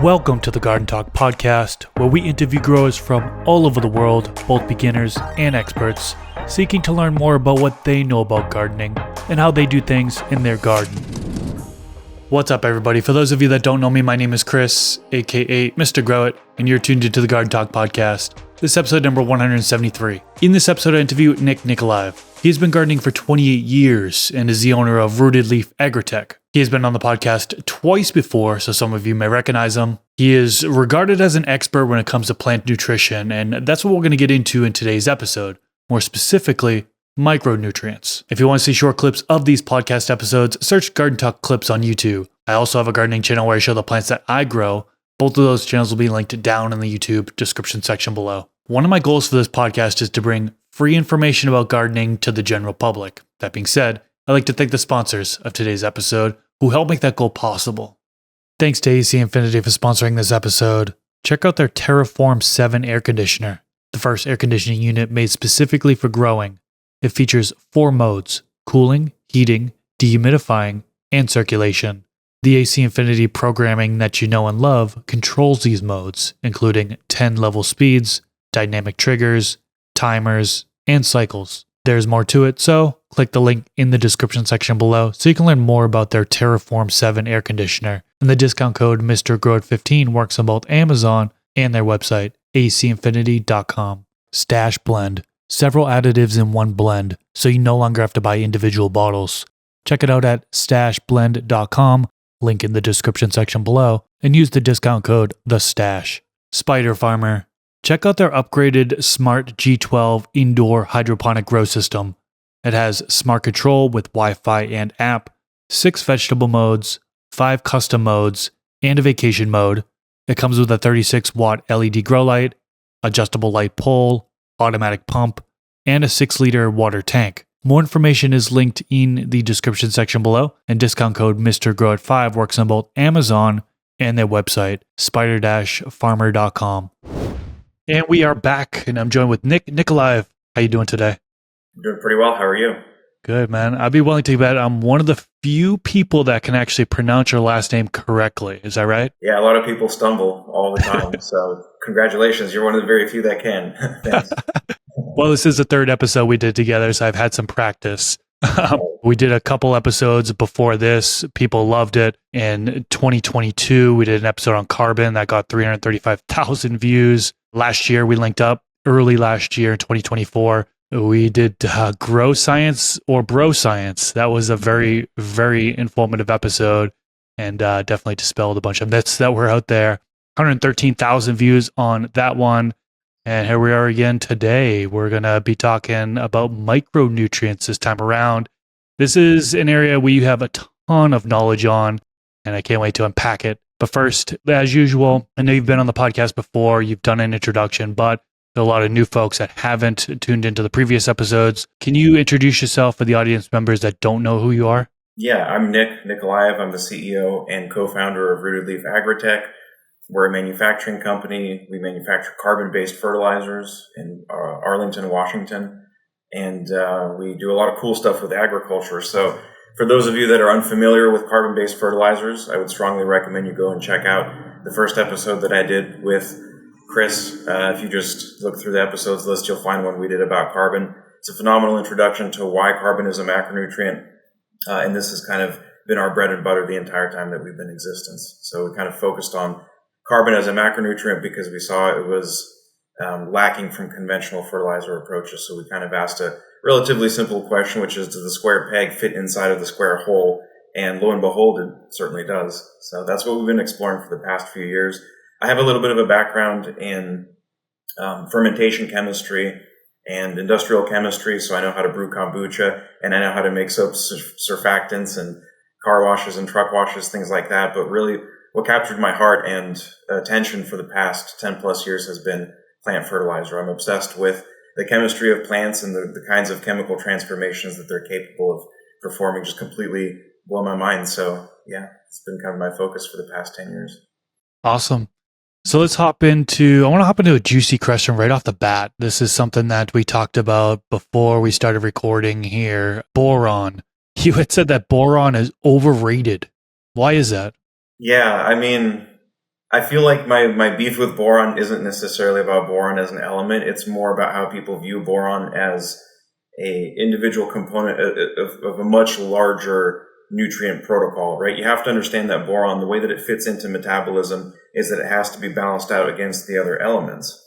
Welcome to the Garden Talk podcast, where we interview growers from all over the world, both beginners and experts, seeking to learn more about what they know about gardening and how they do things in their garden. What's up, everybody? For those of you that don't know me, my name is Chris, aka Mr. Grow It, and you're tuned into the Garden Talk podcast. This is episode number 173. In this episode, I interview Nik Nikolayev. He has been gardening for 28 years and is the owner of Rooted Leaf Agritech. He has been on the podcast twice before, so some of you may recognize him. He is regarded as an expert when it comes to plant nutrition, and that's what we're going to get into in today's episode. More specifically, micronutrients. If you want to see short clips of these podcast episodes, search Garden Talk Clips on YouTube. I also have a gardening channel where I show the plants that I grow. Both of those channels will be linked down in the YouTube description section below. One of my goals for this podcast is to bring free information about gardening to the general public. That being said, I'd like to thank the sponsors of today's episode who helped make that goal possible. Thanks to AC Infinity for sponsoring this episode. Check out their Terraform 7 air conditioner, the first air conditioning unit made specifically for growing. It features 4 modes: cooling, heating, dehumidifying, and circulation. The AC Infinity programming that you know and love controls these modes, including 10 level speeds, dynamic triggers, timers, and cycles. There's more to it, so click the link in the description section below so you can learn more about their Terraform 7 air conditioner. And the discount code MrGrowIt15 works on both Amazon and their website, acinfinity.com. Stash Blend. Several additives in one blend, so you no longer have to buy individual bottles. Check it out at stashblend.com, link in the description section below, and use the discount code THESTASH. Spider Farmer. Check out their upgraded Smart G12 indoor hydroponic grow system. It has smart control with Wi-Fi and app, 6 vegetable modes, 5 custom modes, and a vacation mode. It comes with a 36-watt LED grow light, adjustable light pole, automatic pump, and a 6-liter water tank. More information is linked in the description section below, and discount code MrGrowIt5 works on both Amazon and their website, spider-farmer.com. And we are back, and I'm joined with Nik Nikolayev. How you doing today? I'm doing pretty well. How are you? Good, man. I'd be willing to bet I'm one of the few people that can actually pronounce your last name correctly. Is that right? Yeah, a lot of people stumble all the time. So congratulations. You're one of the very few that can. Thanks. Well, this is the 3rd episode we did together, so I've had some practice. We did a couple episodes before this. People loved it. In 2022, we did an episode on carbon that got 335,000 views. Last year, we linked up. Early last year in 2024, we did Grow Science or Bro Science. That was a very, very informative episode and definitely dispelled a bunch of myths that were out there. 113,000 views on that one. And here we are again today. We're going to be talking about micronutrients this time around. This is an area where you have a ton of knowledge on, and I can't wait to unpack it. But first, as usual, I know you've been on the podcast before, you've done an introduction, but there are a lot of new folks that haven't tuned into the previous episodes. Can you introduce yourself for the audience members that don't know who you are? Yeah, I'm Nik Nikolayev. I'm the CEO and co-founder of Rooted Leaf Agritech. We're a manufacturing company. We manufacture carbon-based fertilizers in Arlington, Washington, and we do a lot of cool stuff with agriculture. So for those of you that are unfamiliar with carbon-based fertilizers, I would strongly recommend you go and check out the first episode that I did with Chris. If you just look through the episodes list, you'll find one we did about carbon. It's a phenomenal introduction to why carbon is a macronutrient, and this has kind of been our bread and butter the entire time that we've been in existence. So we kind of focused on carbon as a macronutrient because we saw it was lacking from conventional fertilizer approaches. So we kind of asked a relatively simple question, which is, does the square peg fit inside of the square hole? And lo and behold, it certainly does. So that's what we've been exploring for the past few years. I have a little bit of a background in fermentation chemistry and industrial chemistry, so I know how to brew kombucha, and I know how to make soaps, surfactants, and car washes and truck washes, things like that. But really, what captured my heart and attention for the past 10 plus years has been plant fertilizer. I'm obsessed with the chemistry of plants and the kinds of chemical transformations that they're capable of performing just completely blow my mind. So yeah, it's been kind of my focus for the past 10 years. Awesome. So let's I want to hop into a juicy question right off the bat. This is something that we talked about before we started recording here. Boron. You had said that boron is overrated. Why is that? Yeah, I mean, I feel like my beef with boron isn't necessarily about boron as an element. It's more about how people view boron as a individual component of a much larger nutrient protocol, right? You have to understand that boron, the way that it fits into metabolism is that it has to be balanced out against the other elements.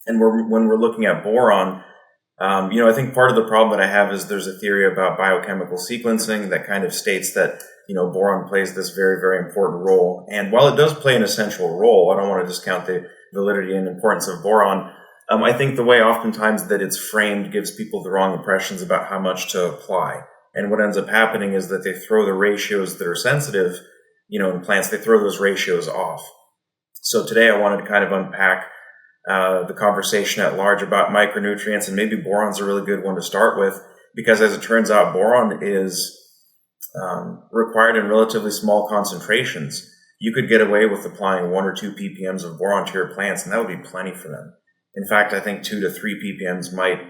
And when we're looking at boron, I think part of the problem that I have is there's a theory about biochemical sequencing that kind of states that, boron plays this very, very important role. And while it does play an essential role, I don't want to discount the validity and importance of boron. I think the way oftentimes that it's framed gives people the wrong impressions about how much to apply. And what ends up happening is that they throw the ratios that are sensitive, in plants, they throw those ratios off. So today I wanted to kind of unpack the conversation at large about micronutrients, and maybe boron's a really good one to start with, because as it turns out, boron is required in relatively small concentrations. You could get away with applying 1 or 2 ppms of boron to your plants, and that would be plenty for them. In fact, I think 2 to 3 ppms might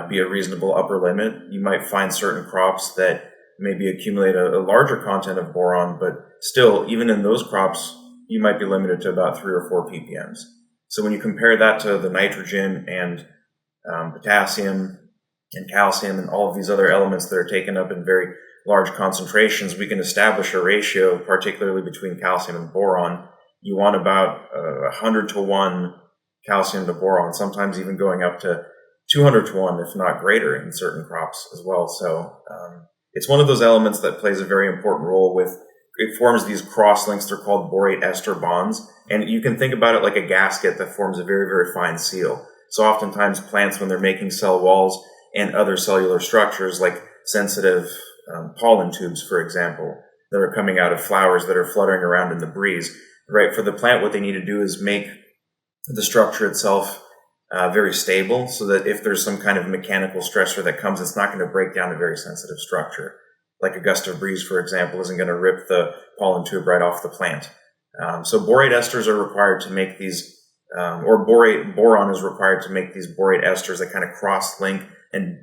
be a reasonable upper limit. You might find certain crops that maybe accumulate a larger content of boron, but still, even in those crops, you might be limited to about 3 or 4 ppms. So when you compare that to the nitrogen and potassium and calcium and all of these other elements that are taken up in very large concentrations, we can establish a ratio, particularly between calcium and boron. You want about 100 to 1 calcium to boron, sometimes even going up to 200 to 1, if not greater, in certain crops as well. So it's one of those elements that plays a very important role with, it forms these cross links. They're called borate ester bonds. And you can think about it like a gasket that forms a very, very fine seal. So oftentimes plants, when they're making cell walls and other cellular structures like sensitive pollen tubes, for example, that are coming out of flowers that are fluttering around in the breeze, right? For the plant, what they need to do is make the structure itself very stable, so that if there's some kind of mechanical stressor that comes, it's not going to break down a very sensitive structure. Like a gust of breeze, for example, isn't going to rip the pollen tube right off the plant. So borate esters are required to make these, boron is required to make these borate esters that kind of cross-link and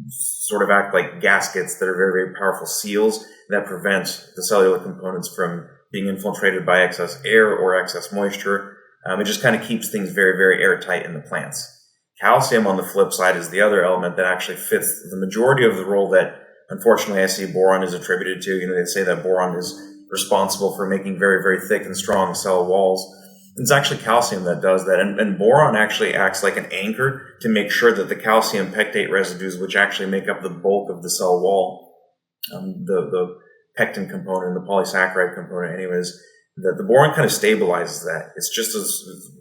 sort of act like gaskets that are very, very powerful seals that prevent the cellular components from being infiltrated by excess air or excess moisture. It just kind of keeps things very, very airtight in the plants. Calcium, on the flip side, is the other element that actually fits the majority of the role that, unfortunately, I see boron is attributed to. They say that boron is responsible for making very, very thick and strong cell walls. It's actually calcium that does that. And boron actually acts like an anchor to make sure that the calcium pectate residues, which actually make up the bulk of the cell wall, the pectin component, the polysaccharide component anyways, the boron kind of stabilizes that. It's just a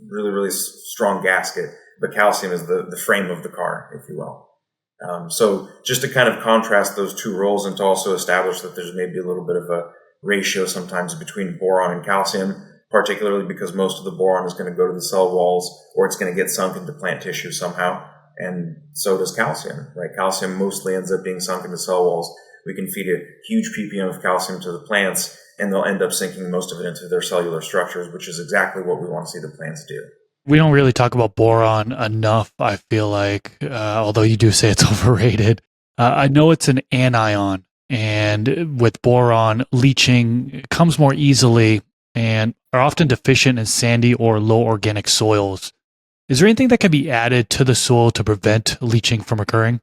really, really strong gasket, but calcium is the frame of the car, if you will. So just to kind of contrast those two roles and to also establish that there's maybe a little bit of a ratio sometimes between boron and calcium, particularly because most of the boron is going to go to the cell walls or it's going to get sunk into plant tissue somehow. And so does calcium, right? Calcium mostly ends up being sunk into cell walls. We can feed a huge ppm of calcium to the plants and they'll end up sinking most of it into their cellular structures, which is exactly what we want to see the plants do. We don't really talk about boron enough, I feel like, although you do say it's overrated. I know it's an anion, and with boron, leaching comes more easily and are often deficient in sandy or low organic soils. Is there anything that can be added to the soil to prevent leaching from occurring?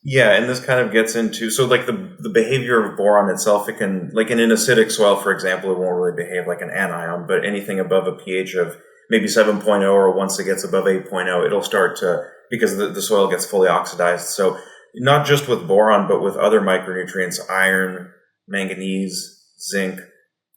Yeah, and this kind of gets into, so like the behavior of boron itself, it can, like in an acidic soil, for example, it won't really behave like an anion, but anything above a pH of maybe 7.0 or once it gets above 8.0, it'll start to, because the soil gets fully oxidized. So not just with boron, but with other micronutrients, iron, manganese, zinc,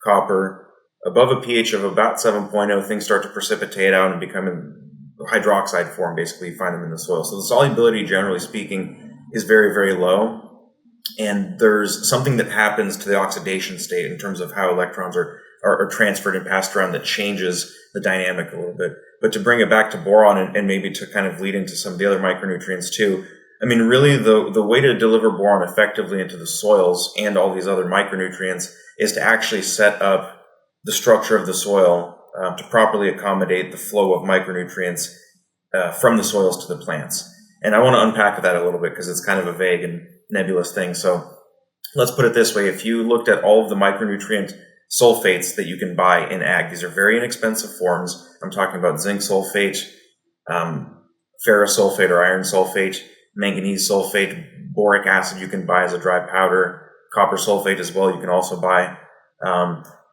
copper, above a pH of about 7.0, things start to precipitate out and become in hydroxide form. Basically, you find them in the soil. So the solubility, generally speaking, is very, very low. And there's something that happens to the oxidation state in terms of how electrons are transferred and passed around that changes the dynamic a little bit. But to bring it back to boron and maybe to kind of lead into some of the other micronutrients too, I mean, really the way to deliver boron effectively into the soils and all these other micronutrients is to actually set up the structure of the soil to properly accommodate the flow of micronutrients from the soils to the plants. And I want to unpack that a little bit because it's kind of a vague and nebulous thing. So let's put it this way. If you looked at all of the micronutrient sulfates that you can buy in ag. These are very inexpensive forms. I'm talking about zinc sulfate, ferrous sulfate or iron sulfate, manganese sulfate, boric acid you can buy as a dry powder, copper sulfate as well you can also buy.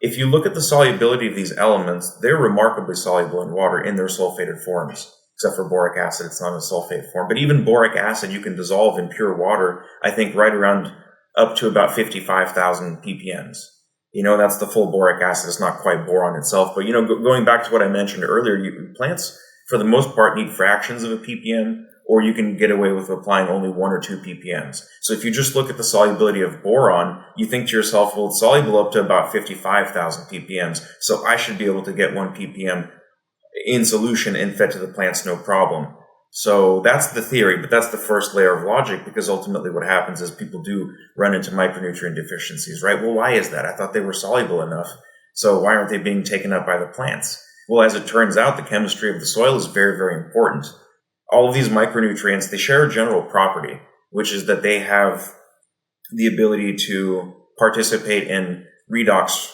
If you look at the solubility of these elements, they're remarkably soluble in water in their sulfated forms, except for boric acid, it's not a sulfate form. But even boric acid you can dissolve in pure water, I think right around up to about 55,000 ppms. That's the full boric acid. It's not quite boron itself. But, going back to what I mentioned earlier, plants, for the most part, need fractions of a ppm, or you can get away with applying only 1 or 2 ppms. So if you just look at the solubility of boron, you think to yourself, well, it's soluble up to about 55,000 ppms, so I should be able to get 1 ppm in solution and fed to the plants no problem. So that's the theory, but that's the first layer of logic, because ultimately what happens is people do run into micronutrient deficiencies, right? Well, why is that? I thought they were soluble enough, so why aren't they being taken up by the plants? Well, as it turns out, the chemistry of the soil is very, very important. All of these micronutrients, they share a general property, which is that they have the ability to participate in redox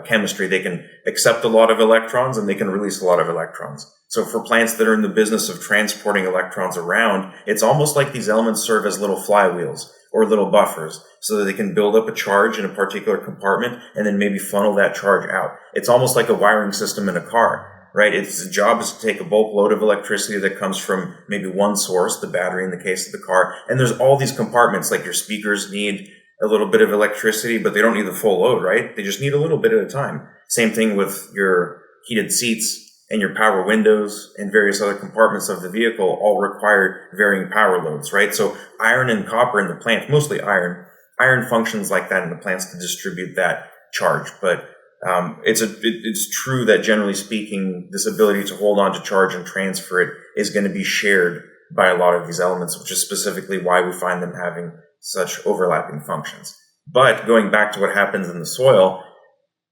chemistry. They can accept a lot of electrons and they can release a lot of electrons. So for plants that are in the business of transporting electrons around, it's almost like these elements serve as little flywheels or little buffers so that they can build up a charge in a particular compartment and then maybe funnel that charge out. It's almost like a wiring system in a car. Right? Its job is to take a bulk load of electricity that comes from maybe one source, the battery in the case of the car. And there's all these compartments, like your speakers need a little bit of electricity, but they don't need the full load, right? They just need a little bit at a time. Same thing with your heated seats and your power windows and various other compartments of the vehicle all require varying power loads, right? So iron and copper in the plant, mostly iron functions like that in the plants to distribute that charge. But it's true that generally speaking, this ability to hold on to charge and transfer it is going to be shared by a lot of these elements, which is specifically why we find them having such overlapping functions. But going back to what happens in the soil,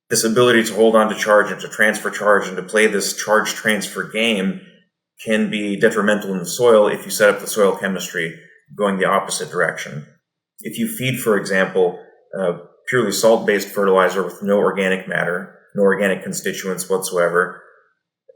this ability to hold on to charge and to transfer charge and to play this charge transfer game can be detrimental in the soil if you set up the soil chemistry going the opposite direction. If you feed, for example, purely salt-based fertilizer with no organic matter, no organic constituents whatsoever,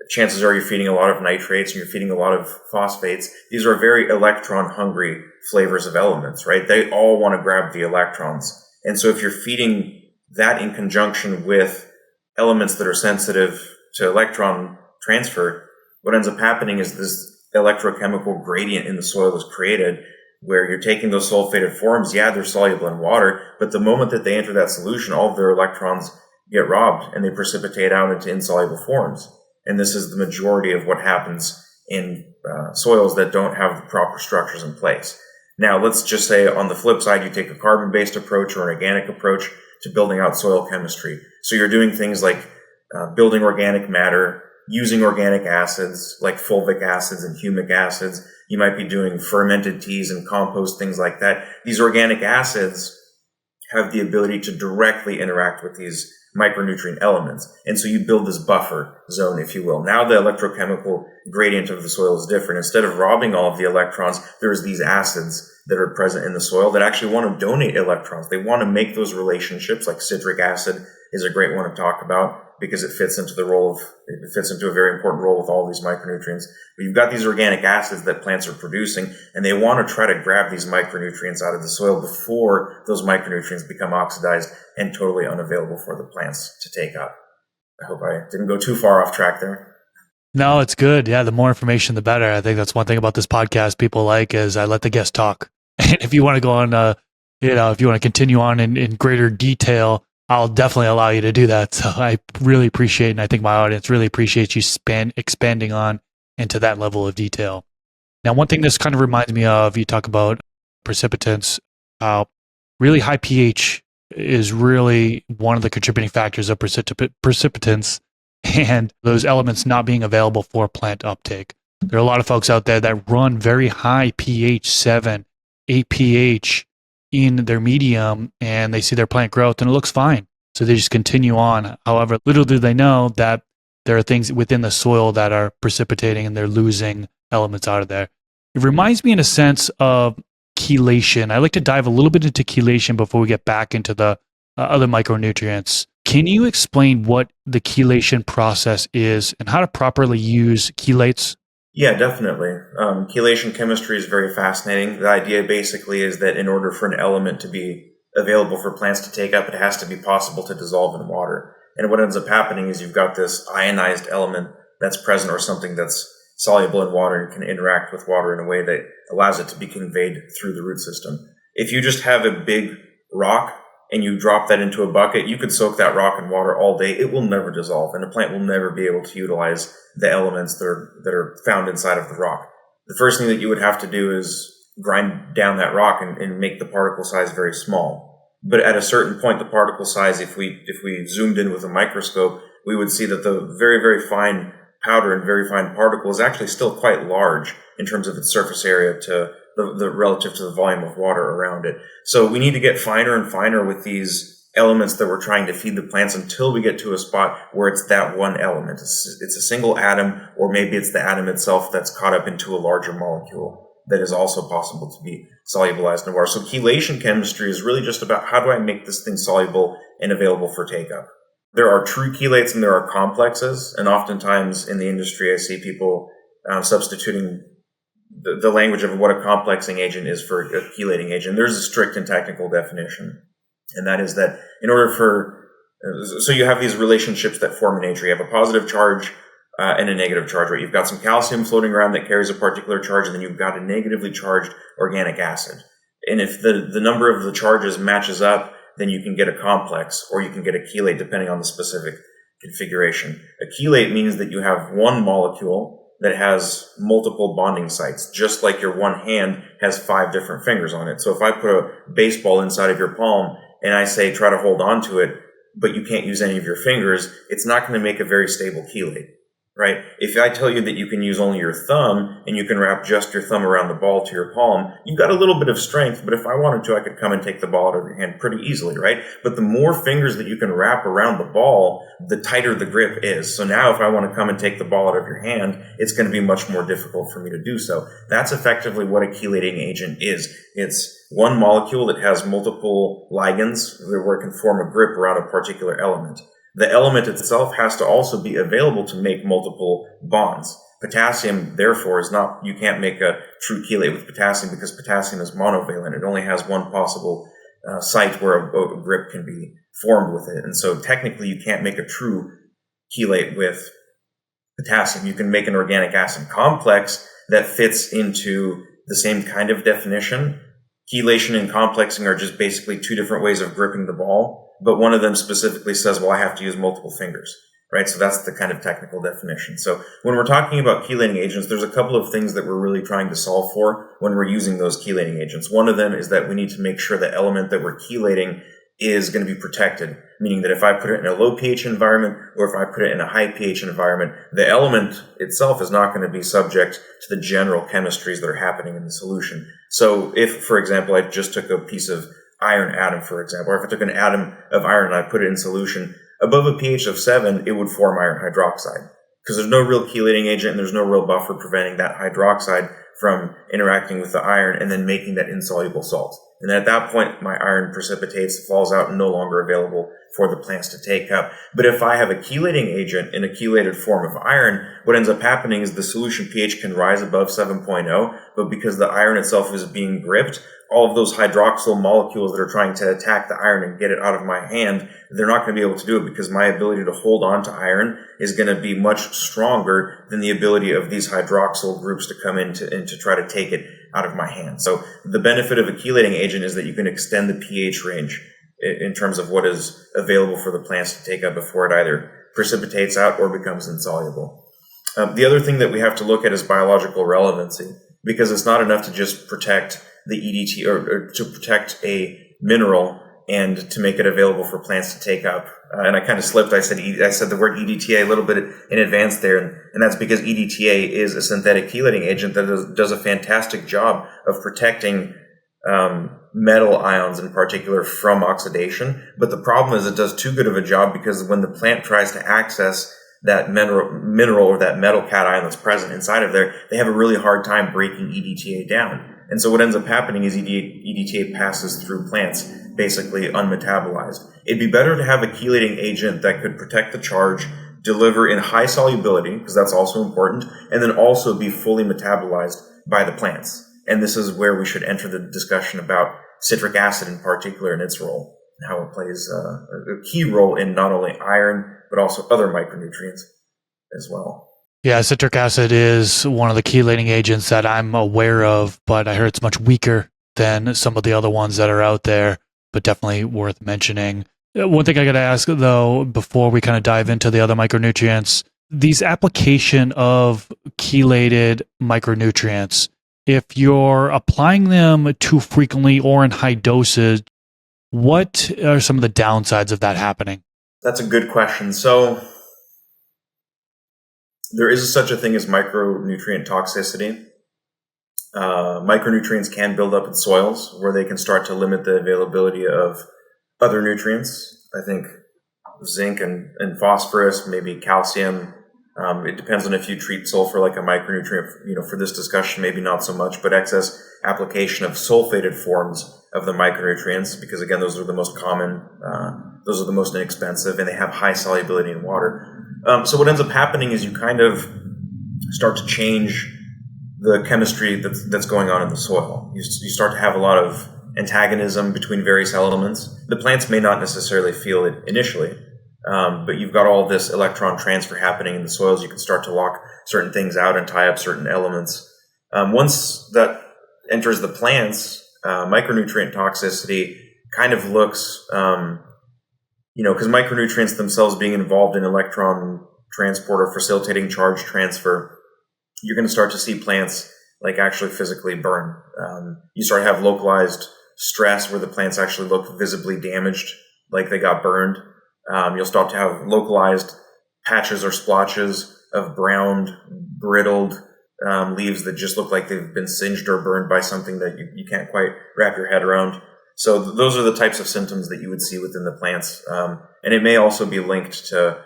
chances are you're feeding a lot of nitrates and you're feeding a lot of phosphates. These are very electron-hungry flavors of elements, right? They all want to grab the electrons. And so if you're feeding that in conjunction with elements that are sensitive to electron transfer, what ends up happening is this electrochemical gradient in the soil is created, where you're taking those sulfated forms, they're soluble in water, but the moment that they enter that solution, all of their electrons get robbed and they precipitate out into insoluble forms. And this is the majority of what happens in soils that don't have the proper structures in place. Now, let's just say on the flip side, you take a carbon-based approach or an organic approach to building out soil chemistry. So you're doing things like building organic matter, using organic acids like fulvic acids and humic acids. You might be doing fermented teas and compost, things like that. These organic acids have the ability to directly interact with these micronutrient elements. And so you build this buffer zone, if you will. Now the electrochemical gradient of the soil is different. Instead of robbing all of the electrons, there's these acids that are present in the soil that actually want to donate electrons. They want to make those relationships, like citric acid is a great one to talk about because it fits into a very important role with all these micronutrients. But you've got these organic acids that plants are producing, and they want to try to grab these micronutrients out of the soil before those micronutrients become oxidized and totally unavailable for the plants to take up. I hope I didn't go too far off track there. No, it's good. Yeah, the more information, the better. I think that's one thing about this podcast people like is I let the guests talk. And if you want to go on, if you want to continue on in greater detail, I'll definitely allow you to do that. So I really appreciate, and I think my audience really appreciates you expanding on into that level of detail. Now, one thing this kind of reminds me of, you talk about precipitants, really high pH is really one of the contributing factors of precipitants and those elements not being available for plant uptake. There are a lot of folks out there that run very high pH, 7, 8 pH in their medium, and they see their plant growth and it looks fine. So they just continue on. However, little do they know that there are things within the soil that are precipitating and they're losing elements out of there. It reminds me in a sense of chelation. I like to dive a little bit into chelation before we get back into the other micronutrients. Can you explain what the chelation process is and how to properly use chelates? Yeah, definitely. Chelation chemistry is very fascinating. The idea basically is that in order for an element to be available for plants to take up, it has to be possible to dissolve in water. And what ends up happening is you've got this ionized element that's present or something that's soluble in water and can interact with water in a way that allows it to be conveyed through the root system. If you just have a big rock and you drop that into a bucket, you could soak that rock in water all day. It will never dissolve, and the plant will never be able to utilize the elements that are found inside of the rock. The first thing that you would have to do is grind down that rock and make the particle size very small. But at a certain point, the particle size, if we zoomed in with a microscope, we would see that the very, very fine powder and very fine particle is actually still quite large in terms of its surface area to the relative to the volume of water around it. So we need to get finer and finer with these elements that we're trying to feed the plants until we get to a spot where it's that one element. It's a single atom, or maybe it's the atom itself that's caught up into a larger molecule that is also possible to be solubilized in water. So chelation chemistry is really just about how do I make this thing soluble and available for take-up. There are true chelates and there are complexes, and oftentimes in the industry I see people substituting the language of what a complexing agent is for a chelating agent. There's a strict and technical definition, and that is that in order for, so you have these relationships that form in nature. You have a positive charge and a negative charge, right? You've got some calcium floating around that carries a particular charge, and then you've got a negatively charged organic acid. And if the number of the charges matches up, then you can get a complex, or you can get a chelate depending on the specific configuration. A chelate means that you have one molecule that has multiple bonding sites, just like your one hand has 5 different fingers on it. So if I put a baseball inside of your palm and I say try to hold on to it, but you can't use any of your fingers, it's not going to make a very stable chelate, right? If I tell you that you can use only your thumb and you can wrap just your thumb around the ball to your palm, you've got a little bit of strength, but if I wanted to, I could come and take the ball out of your hand pretty easily, right? But the more fingers that you can wrap around the ball, the tighter the grip is. So now if I want to come and take the ball out of your hand, it's going to be much more difficult for me to do so. That's effectively what a chelating agent is. It's one molecule that has multiple ligands where it can form a grip around a particular element. The element itself has to also be available to make multiple bonds. Potassium, therefore, is not, you can't make a true chelate with potassium because potassium is monovalent. It only has one possible site where a grip can be formed with it. And so technically you can't make a true chelate with potassium. You can make an organic acid complex that fits into the same kind of definition. Chelation and complexing are just basically 2 different ways of gripping the ball, but one of them specifically says, well, I have to use multiple fingers, right? So that's the kind of technical definition. So when we're talking about chelating agents, there's a couple of things that we're really trying to solve for when we're using those chelating agents. One of them is that we need to make sure the element that we're chelating is going to be protected, meaning that if I put it in a low pH environment or if I put it in a high pH environment, the element itself is not going to be subject to the general chemistries that are happening in the solution. So if, for example, I just took a piece of iron atom, for example, or if I took an atom of iron and I put it in solution, above a pH of 7, it would form iron hydroxide because there's no real chelating agent and there's no real buffer preventing that hydroxide from interacting with the iron and then making that insoluble salt. And at that point, my iron precipitates, falls out, and no longer available for the plants to take up. But if I have a chelating agent in a chelated form of iron, what ends up happening is the solution pH can rise above 7.0, but because the iron itself is being gripped, all of those hydroxyl molecules that are trying to attack the iron and get it out of my hand, they're not going to be able to do it because my ability to hold on to iron is going to be much stronger than the ability of these hydroxyl groups to come in to try to take it out of my hand. So the benefit of a chelating agent is that you can extend the pH range in terms of what is available for the plants to take up before it either precipitates out or becomes insoluble. The other thing that we have to look at is biological relevancy, because it's not enough to just protect the EDT or to protect a mineral and to make it available for plants to take up. And I kind of slipped. I said the word EDTA a little bit in advance there, and that's because EDTA is a synthetic chelating agent that does a fantastic job of protecting metal ions in particular from oxidation. But the problem is it does too good of a job because when the plant tries to access that mineral or that metal cation that's present inside of there, they have a really hard time breaking EDTA down. And so what ends up happening is EDTA passes through plants basically unmetabolized. It'd be better to have a chelating agent that could protect the charge, deliver in high solubility, because that's also important, and then also be fully metabolized by the plants. And this is where we should enter the discussion about citric acid in particular and its role, and how it plays a key role in not only iron, but also other micronutrients as well. Yeah, citric acid is one of the chelating agents that I'm aware of, but I heard it's much weaker than some of the other ones that are out there, but definitely worth mentioning. One thing I got to ask, though, before we kind of dive into the other micronutrients, these application of chelated micronutrients, if you're applying them too frequently or in high doses, what are some of the downsides of that happening? That's a good question. So there is such a thing as micronutrient toxicity. Micronutrients can build up in soils where they can start to limit the availability of other nutrients. I think zinc and phosphorus, maybe calcium. It depends on if you treat sulfur like a micronutrient. For this discussion, maybe not so much, but excess application of sulfated forms of the micronutrients, because again, those are the most common, those are the most inexpensive, and they have high solubility in water. So what ends up happening is you kind of start to change the chemistry that's going on in the soil. You start to have a lot of antagonism between various elements. The plants may not necessarily feel it initially, but you've got all this electron transfer happening in the soils. You can start to lock certain things out and tie up certain elements. Once that enters the plants, micronutrient toxicity kind of looks, because micronutrients themselves being involved in electron transport or facilitating charge transfer, you're going to start to see plants like actually physically burn. You start to have localized stress where the plants actually look visibly damaged, like they got burned. You'll start to have localized patches or splotches of browned, brittled leaves that just look like they've been singed or burned by something that you can't quite wrap your head around. So those are the types of symptoms that you would see within the plants. And it may also be linked to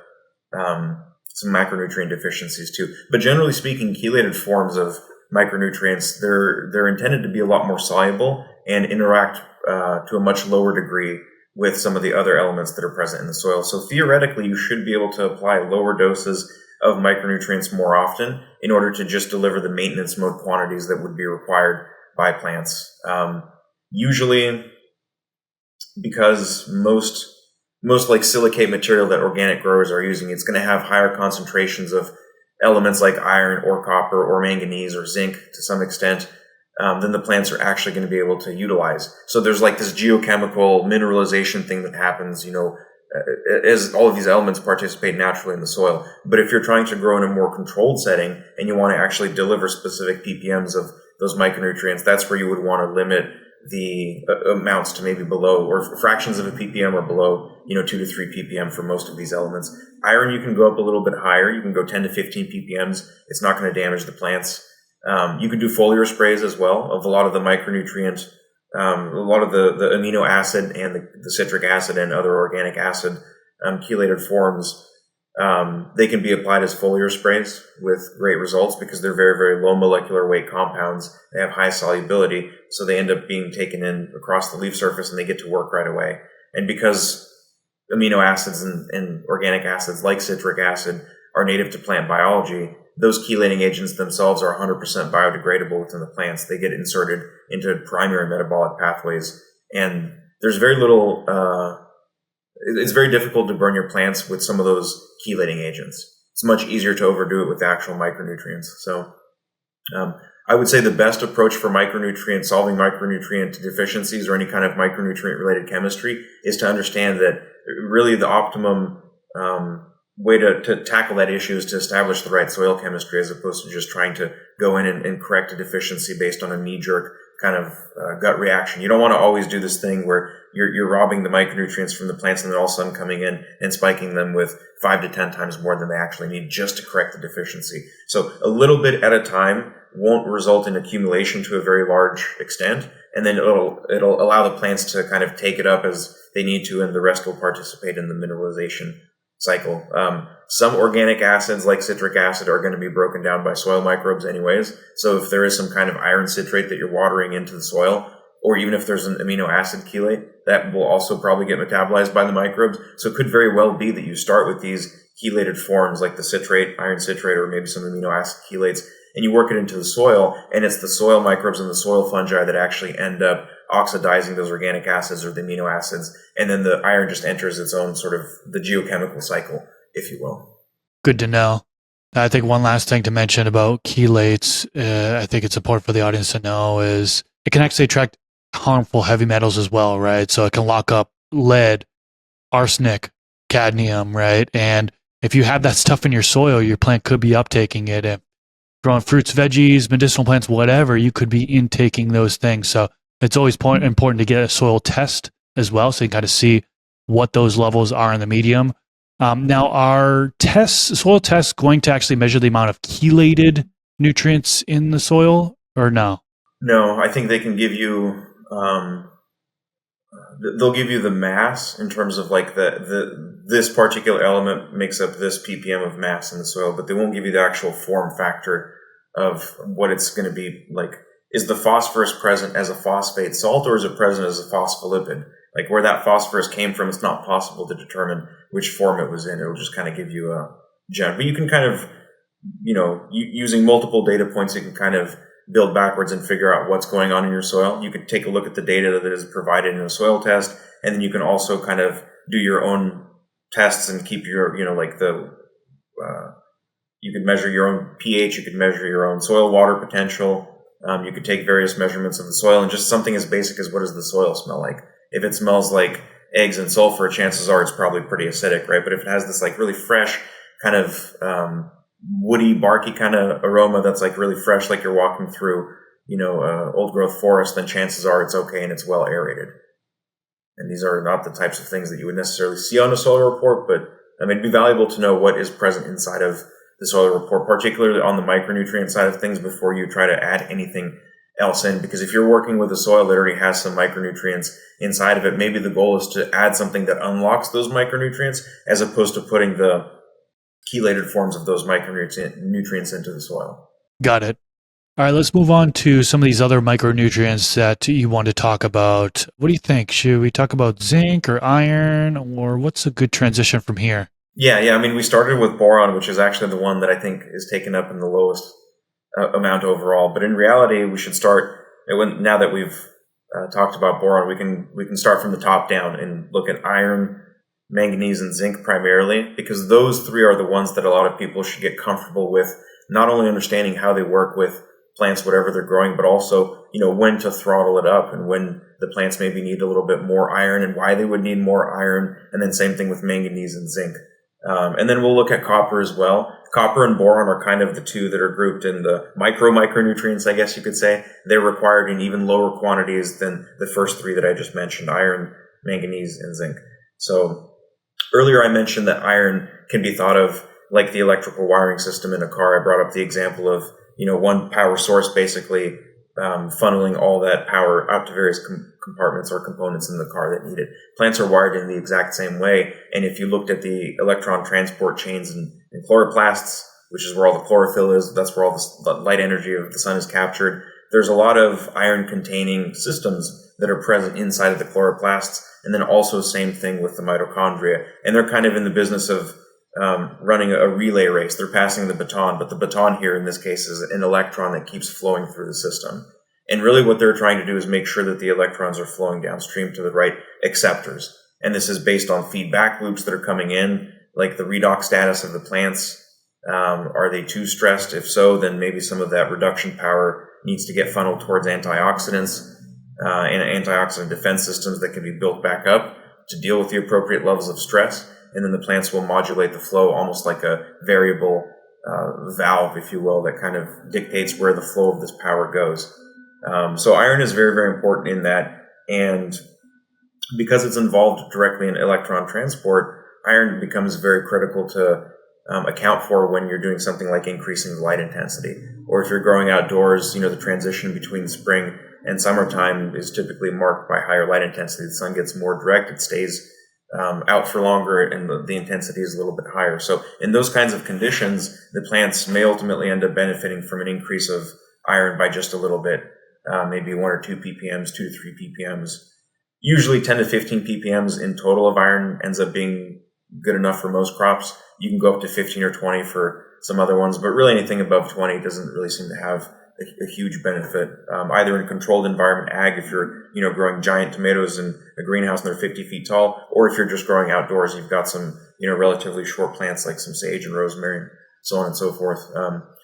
some macronutrient deficiencies too. But generally speaking, chelated forms of micronutrients, they're intended to be a lot more soluble and interact to a much lower degree with some of the other elements that are present in the soil. So theoretically, you should be able to apply lower doses of micronutrients more often in order to just deliver the maintenance mode quantities that would be required by plants. Usually, because most like silicate material that organic growers are using, it's going to have higher concentrations of elements like iron or copper or manganese or zinc to some extent than the plants are actually going to be able to utilize. So there's like this geochemical mineralization thing that happens, as all of these elements participate naturally in the soil. But if you're trying to grow in a more controlled setting and you want to actually deliver specific ppms of those micronutrients, that's where you would want to limit the amounts to maybe below, or fractions of a ppm or below, 2 to 3 ppm for most of these elements. Iron, you can go up a little bit higher. You can go 10 to 15 ppms. It's not going to damage the plants. You can do foliar sprays as well of a lot of the micronutrient, a lot of the amino acid and the citric acid and other organic acid chelated forms. They can be applied as foliar sprays with great results because they're very, very low molecular weight compounds. They have high solubility, so they end up being taken in across the leaf surface and they get to work right away. And because amino acids and organic acids like citric acid are native to plant biology, those chelating agents themselves are 100% biodegradable within the plants. They get inserted into primary metabolic pathways, and there's very little, it's very difficult to burn your plants with some of those chelating agents. It's much easier to overdo it with actual micronutrients. So I would say the best approach for solving micronutrient deficiencies or any kind of micronutrient related chemistry is to understand that really the optimum way to tackle that issue is to establish the right soil chemistry as opposed to just trying to go in and correct a deficiency based on a knee-jerk kind of gut reaction. You don't want to always do this thing where you're robbing the micronutrients from the plants and then all of a sudden coming in and spiking them with 5 to 10 times more than they actually need just to correct the deficiency. So a little bit at a time won't result in accumulation to a very large extent, and then it'll allow the plants to kind of take it up as they need to, and the rest will participate in the mineralization cycle. Some organic acids like citric acid are going to be broken down by soil microbes anyways. So if there is some kind of iron citrate that you're watering into the soil, or even if there's an amino acid chelate, that will also probably get metabolized by the microbes. So it could very well be that you start with these chelated forms like the citrate, iron citrate, or maybe some amino acid chelates, and you work it into the soil, and it's the soil microbes and the soil fungi that actually end up oxidizing those organic acids or the amino acids, and then the iron just enters its own sort of the geochemical cycle, if you will. Good to know. I think one last thing to mention about chelates, I think it's important for the audience to know, is it can actually attract harmful heavy metals as well, right? So it can lock up lead, arsenic, cadmium, right? And if you have that stuff in your soil, your plant could be uptaking it. If growing fruits, veggies, medicinal plants, whatever, you could be intaking those things. So it's always important to get a soil test as well, so you can kind of see what those levels are in the medium. Now, are soil tests going to actually measure the amount of chelated nutrients in the soil, or no? No, I think they can give you, they'll give you the mass in terms of like this particular element makes up this ppm of mass in the soil, but they won't give you the actual form factor of what it's going to be like. Is the phosphorus present as a phosphate salt, or is it present as a phospholipid? Like where that phosphorus came from, it's not possible to determine which form it was in. It'll just kind of give you a gem. But you can kind of, using multiple data points, you can kind of build backwards and figure out what's going on in your soil. You could take a look at the data that is provided in a soil test, and then you can also kind of do your own tests and keep your, you could measure your own pH, you could measure your own soil water potential. You could take various measurements of the soil, and just something as basic as what does the soil smell like. If it smells like eggs and sulfur, chances are it's probably pretty acidic, right? But if it has this like really fresh kind of woody, barky kind of aroma that's like really fresh, like you're walking through, old growth forest, then chances are it's okay and it's well aerated. And these are not the types of things that you would necessarily see on a soil report, but it'd be valuable to know what is present inside of the soil report, particularly on the micronutrient side of things, before you try to add anything else in. Because if you're working with a soil that already has some micronutrients inside of it, maybe the goal is to add something that unlocks those micronutrients as opposed to putting the chelated forms of those micronutrients into the soil. Got it. All right, let's move on to some of these other micronutrients that you want to talk about. What do you think? Should we talk about zinc or iron, or what's a good transition from here? Yeah. We started with boron, which is actually the one that I think is taken up in the lowest amount overall. But in reality, we should start, now that we've talked about boron, we can start from the top down and look at iron, manganese, and zinc primarily, because those three are the ones that a lot of people should get comfortable with, not only understanding how they work with plants, whatever they're growing, but also, when to throttle it up and when the plants maybe need a little bit more iron and why they would need more iron. And then same thing with manganese and zinc. And then we'll look at copper as well. Copper and boron are kind of the two that are grouped in the micronutrients, I guess you could say. They're required in even lower quantities than the first three that I just mentioned, iron, manganese, and zinc. So earlier I mentioned that iron can be thought of like the electrical wiring system in a car. I brought up the example of, one power source basically funneling all that power out to various compartments or components in the car that need it. Plants are wired in the exact same way. And if you looked at the electron transport chains in chloroplasts, which is where all the chlorophyll is, that's where all the light energy of the sun is captured. There's a lot of iron-containing systems that are present inside of the chloroplasts. And then also same thing with the mitochondria. And they're kind of in the business of running a relay race. They're passing the baton, but the baton here in this case is an electron that keeps flowing through the system. And really what they're trying to do is make sure that the electrons are flowing downstream to the right acceptors. And this is based on feedback loops that are coming in, like the redox status of the plants. Are they too stressed? If so, then maybe some of that reduction power needs to get funneled towards antioxidants and antioxidant defense systems that can be built back up to deal with the appropriate levels of stress. And then the plants will modulate the flow almost like a variable valve, if you will, that kind of dictates where the flow of this power goes. So iron is very, very important in that. And because it's involved directly in electron transport, iron becomes very critical to account for when you're doing something like increasing the light intensity. Or if you're growing outdoors, the transition between spring and summertime is typically marked by higher light intensity. The sun gets more direct, it stays out for longer, and the intensity is a little bit higher. So in those kinds of conditions, the plants may ultimately end up benefiting from an increase of iron by just a little bit, maybe 1 or 2 ppms, 2 to 3 ppms. Usually 10 to 15 ppms in total of iron ends up being good enough for most crops. You can go up to 15 or 20 for some other ones, but really anything above 20 doesn't really seem to have a huge benefit, either in a controlled environment ag, if you're, growing giant tomatoes in a greenhouse and they're 50 feet tall, or if you're just growing outdoors, you've got some, relatively short plants like some sage and rosemary and so on and so forth.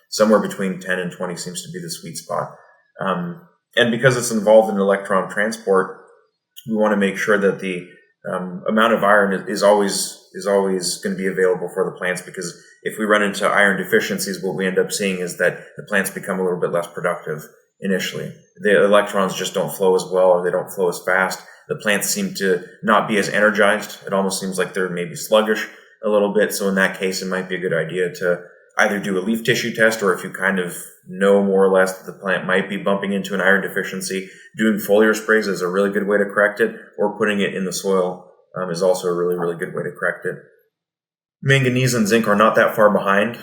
Somewhere between 10 and 20 seems to be the sweet spot. And because it's involved in electron transport, we want to make sure that the amount of iron is always going to be available for the plants, because if we run into iron deficiencies, what we end up seeing is that the plants become a little bit less productive initially. The electrons just don't flow as well, or they don't flow as fast. The plants seem to not be as energized. It almost seems like they're maybe sluggish a little bit. So in that case, it might be a good idea to either do a leaf tissue test, or if you kind of know more or less that the plant might be bumping into an iron deficiency, doing foliar sprays is a really good way to correct it, or putting it in the soil is also a really, really good way to correct it. Manganese and zinc are not that far behind.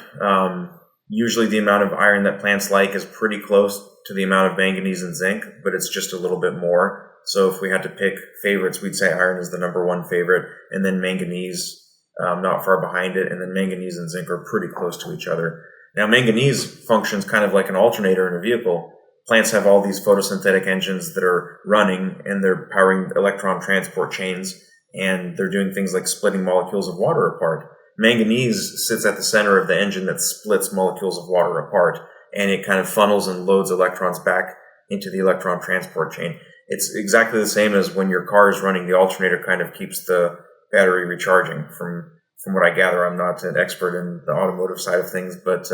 Usually the amount of iron that plants like is pretty close to the amount of manganese and zinc, but it's just a little bit more. So if we had to pick favorites, we'd say iron is the number one favorite, and then manganese not far behind it, and then manganese and zinc are pretty close to each other. Now, manganese functions kind of like an alternator in a vehicle. Plants have all these photosynthetic engines that are running, and they're powering electron transport chains, and they're doing things like splitting molecules of water apart. Manganese sits at the center of the engine that splits molecules of water apart, and it kind of funnels and loads electrons back into the electron transport chain. It's exactly the same as when your car is running, the alternator kind of keeps the battery recharging. From what I gather, I'm not an expert in the automotive side of things, but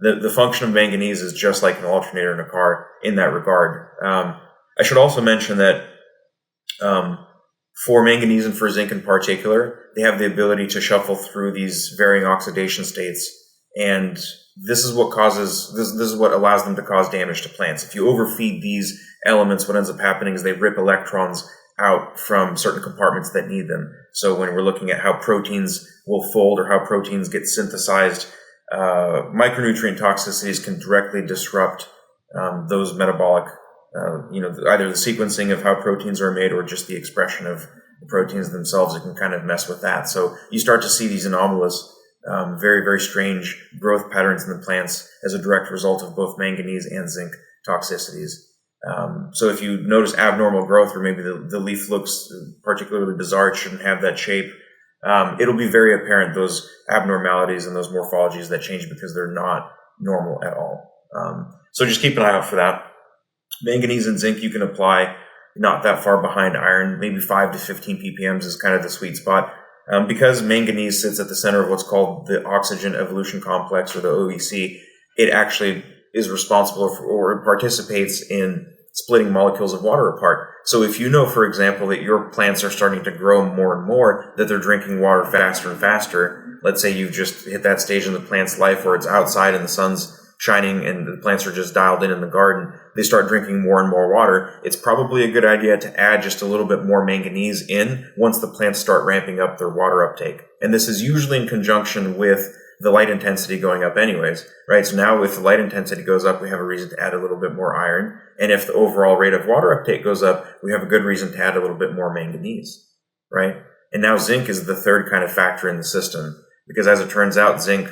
the function of manganese is just like an alternator in a car in that regard. I should also mention that for manganese and for zinc in particular, they have the ability to shuffle through these varying oxidation states, and this is what allows them to cause damage to plants. If you overfeed these elements, what ends up happening is they rip electrons out from certain compartments that need them. So when we're looking at how proteins will fold or how proteins get synthesized, micronutrient toxicities can directly disrupt those metabolic, either the sequencing of how proteins are made or just the expression of the proteins themselves. It can kind of mess with that. So you start to see these anomalous, very, very strange growth patterns in the plants as a direct result of both manganese and zinc toxicities. So if you notice abnormal growth, or maybe the leaf looks particularly bizarre, it shouldn't have that shape, it'll be very apparent, those abnormalities and those morphologies that change, because they're not normal at all. So just keep an eye out for that. Manganese and zinc you can apply not that far behind iron, maybe 5 to 15 ppms is kind of the sweet spot. Because manganese sits at the center of what's called the oxygen evolution complex, or the OEC, it actually is responsible for, or participates in, splitting molecules of water apart. So if you know, for example, that your plants are starting to grow more and more, that they're drinking water faster and faster, let's say you've just hit that stage in the plant's life where it's outside and the sun's shining and the plants are just dialed in the garden, they start drinking more and more water, it's probably a good idea to add just a little bit more manganese in once the plants start ramping up their water uptake. And this is usually in conjunction with the light intensity going up anyways, right? So now if the light intensity goes up, we have a reason to add a little bit more iron. And if the overall rate of water uptake goes up, we have a good reason to add a little bit more manganese, right? And now zinc is the third kind of factor in the system, because as it turns out, zinc,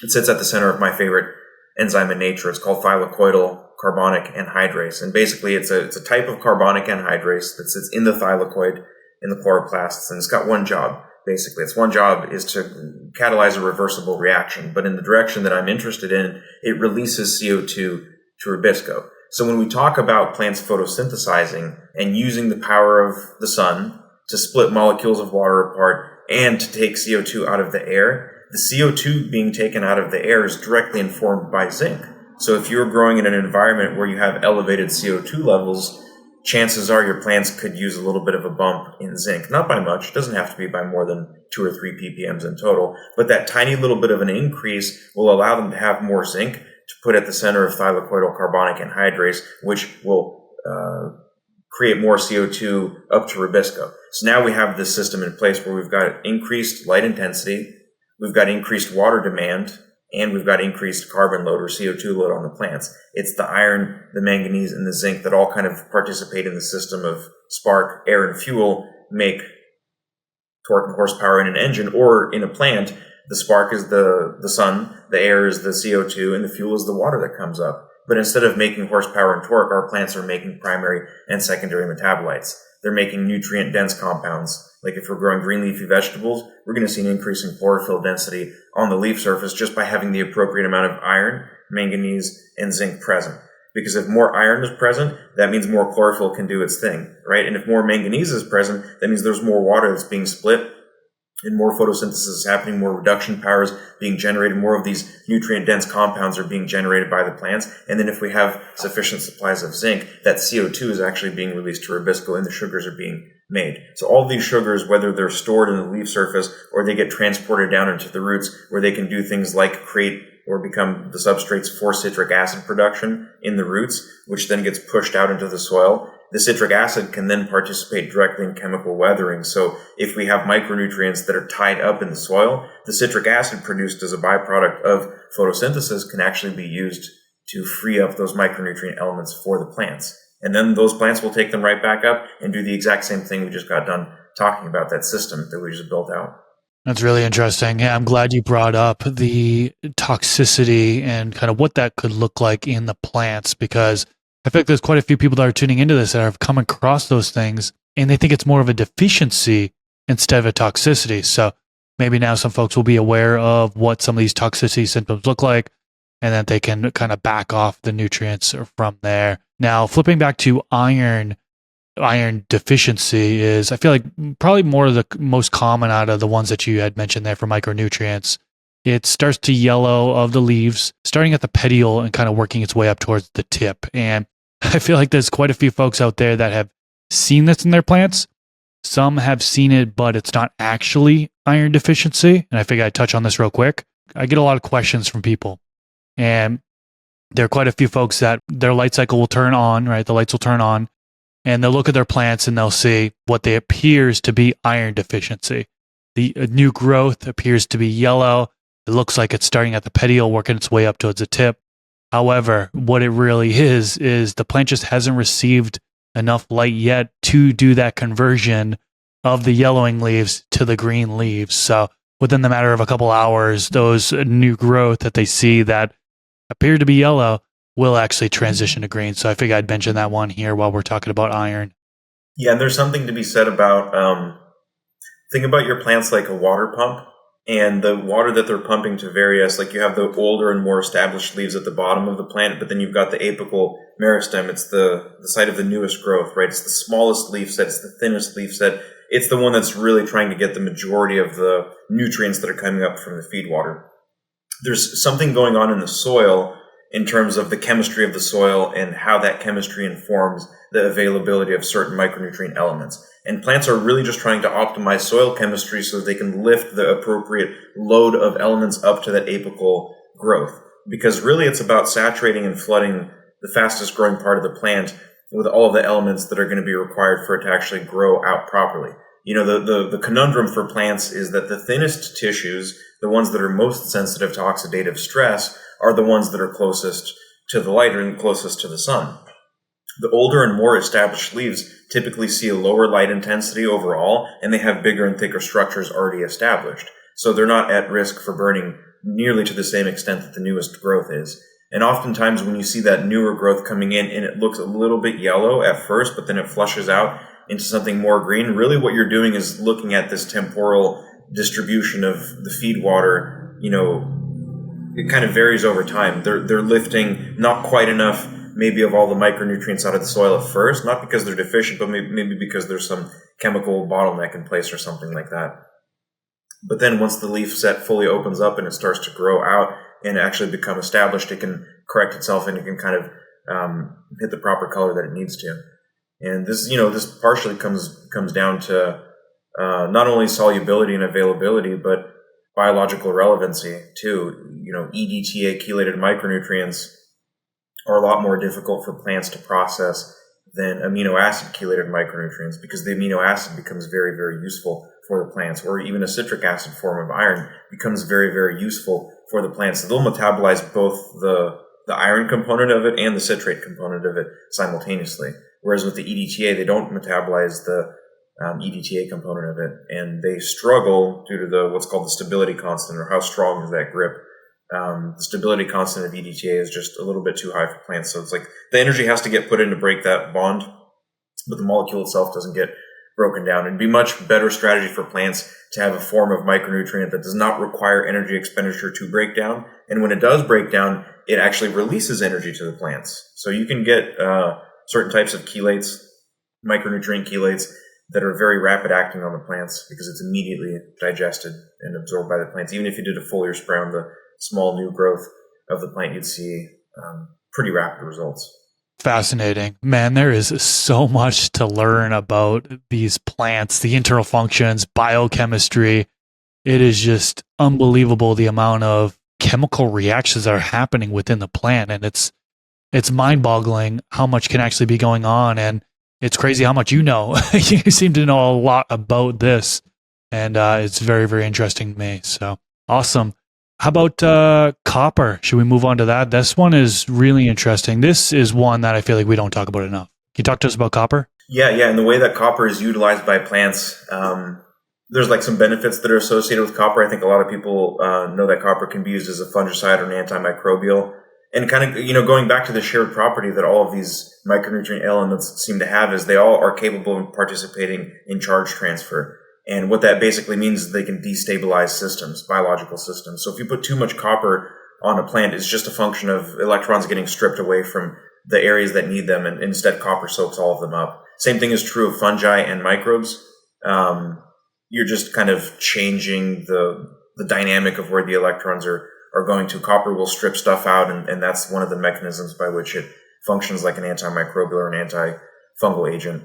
it sits at the center of my favorite enzyme in nature. It's called thylakoidal carbonic anhydrase. And basically it's a type of carbonic anhydrase that sits in the thylakoid, in the chloroplasts, and it's got one job. Basically, its one job is to catalyze a reversible reaction. But in the direction that I'm interested in, it releases CO2 to rubisco. So when we talk about plants photosynthesizing and using the power of the sun to split molecules of water apart and to take CO2 out of the air, the CO2 being taken out of the air is directly informed by zinc. So if you're growing in an environment where you have elevated CO2 levels, chances are your plants could use a little bit of a bump in zinc. Not by much. It doesn't have to be by more than 2 or 3 ppms in total. But that tiny little bit of an increase will allow them to have more zinc to put at the center of thylakoidal carbonic anhydrase, which will create more CO2 up to rubisco. So now we have this system in place where we've got increased light intensity, we've got increased water demand, and we've got increased carbon load, or CO2 load, on the plants. It's the iron, the manganese, and the zinc that all kind of participate in the system of spark, air, and fuel make torque and horsepower in an engine, or in a plant, the spark is the sun, the air is the CO2, and the fuel is the water that comes up. But instead of making horsepower and torque, our plants are making primary and secondary metabolites. They're making nutrient-dense compounds. Like if we're growing green leafy vegetables, we're going to see an increase in chlorophyll density on the leaf surface just by having the appropriate amount of iron, manganese, and zinc present. Because if more iron is present, that means more chlorophyll can do its thing, right? And if more manganese is present, that means there's more water that's being split and more photosynthesis is happening, more reduction power is being generated, more of these nutrient-dense compounds are being generated by the plants. And then if we have sufficient supplies of zinc, that CO2 is actually being released to rubisco and the sugars are being made. So all these sugars, whether they're stored in the leaf surface or they get transported down into the roots where they can do things like create or become the substrates for citric acid production in the roots, which then gets pushed out into the soil. The citric acid can then participate directly in chemical weathering. So if we have micronutrients that are tied up in the soil, the citric acid produced as a byproduct of photosynthesis can actually be used to free up those micronutrient elements for the plants. And then those plants will take them right back up and do the exact same thing we just got done talking about, that system that we just built out. That's really interesting. Yeah, I'm glad you brought up the toxicity and kind of what that could look like in the plants, because I feel like there's quite a few people that are tuning into this that have come across those things and they think it's more of a deficiency instead of a toxicity. So maybe now some folks will be aware of what some of these toxicity symptoms look like and that they can kind of back off the nutrients from there. Now, flipping back to iron deficiency is, I feel like, probably more of the most common out of the ones that you had mentioned there for micronutrients. It starts to yellow of the leaves, starting at the petiole and kind of working its way up towards the tip. And I feel like there's quite a few folks out there that have seen this in their plants. Some have seen it, but it's not actually iron deficiency. And I figure I'd touch on this real quick. I get a lot of questions from people. And there are quite a few folks that their light cycle will turn on, right? The lights will turn on. And they'll look at their plants and they'll see what they appears to be iron deficiency. The new growth appears to be yellow. It looks like it's starting at the petiole, working its way up towards the tip. However, what it really is the plant just hasn't received enough light yet to do that conversion of the yellowing leaves to the green leaves. So within the matter of a couple hours, those new growth that they see that appear to be yellow will actually transition to green. So I figured I'd mention that one here while we're talking about iron. Yeah, and there's something to be said about, think about your plants like a water pump, and the water that they're pumping to various, like you have the older and more established leaves at the bottom of the plant, but then you've got the apical meristem. It's the site of the newest growth, right? It's the smallest leaf set. It's the thinnest leaf set. It's the one that's really trying to get the majority of the nutrients that are coming up from the feed water. There's something going on in the soil in terms of the chemistry of the soil and how that chemistry informs the availability of certain micronutrient elements. And plants are really just trying to optimize soil chemistry so they can lift the appropriate load of elements up to that apical growth. Because really it's about saturating and flooding the fastest growing part of the plant with all of the elements that are going to be required for it to actually grow out properly. You know, the conundrum for plants is that the thinnest tissues, the ones that are most sensitive to oxidative stress, are the ones that are closest to the light and closest to the sun. The older and more established leaves typically see a lower light intensity overall, and they have bigger and thicker structures already established. So they're not at risk for burning nearly to the same extent that the newest growth is. And oftentimes when you see that newer growth coming in and it looks a little bit yellow at first, but then it flushes out into something more green, really what you're doing is looking at this temporal distribution of the feed water. You know, it kind of varies over time. They're lifting not quite enough maybe of all the micronutrients out of the soil at first, not because they're deficient, but maybe because there's some chemical bottleneck in place or something like that. But then once the leaf set fully opens up and it starts to grow out and actually become established, it can correct itself and it can kind of hit the proper color that it needs to. And this, you know, this partially comes down to not only solubility and availability, but biological relevancy too. You know, EDTA chelated micronutrients are a lot more difficult for plants to process than amino acid chelated micronutrients, because the amino acid becomes very, very useful for the plants, or even a citric acid form of iron becomes very, very useful for the plants. So they'll metabolize both the iron component of it and the citrate component of it simultaneously. Whereas with the EDTA, they don't metabolize the EDTA component of it, and they struggle due to what's called the stability constant, or how strong is that grip. The stability constant of EDTA is just a little bit too high for plants. So it's like the energy has to get put in to break that bond, but the molecule itself doesn't get broken down. It'd be much better strategy for plants to have a form of micronutrient that does not require energy expenditure to break down. And when it does break down, it actually releases energy to the plants. So you can get certain types of chelates, micronutrient chelates, that are very rapid acting on the plants because it's immediately digested and absorbed by the plants. Even if you did a foliar spray on the small new growth of the plant, you'd see pretty rapid results. Fascinating. Man, there is so much to learn about these plants, the internal functions, biochemistry. It is just unbelievable the amount of chemical reactions that are happening within the plant. And it's mind-boggling how much can actually be going on. And it's crazy how much you know. You seem to know a lot about this. And it's very, very interesting to me. So awesome. How about copper? Should we move on to that? This one is really interesting. This is one that I feel like we don't talk about enough. Can you talk to us about copper? Yeah. And the way that copper is utilized by plants, there's like some benefits that are associated with copper. I think a lot of people know that copper can be used as a fungicide or an antimicrobial. And kind of, going back to the shared property that all of these micronutrient elements seem to have is they all are capable of participating in charge transfer. And what that basically means is they can destabilize systems, biological systems. So if you put too much copper on a plant, it's just a function of electrons getting stripped away from the areas that need them, and instead copper soaks all of them up. Same thing is true of fungi and microbes. You're just kind of changing the dynamic of where the electrons are going to. Copper will strip stuff out, and that's one of the mechanisms by which it functions like an antimicrobial or an antifungal agent.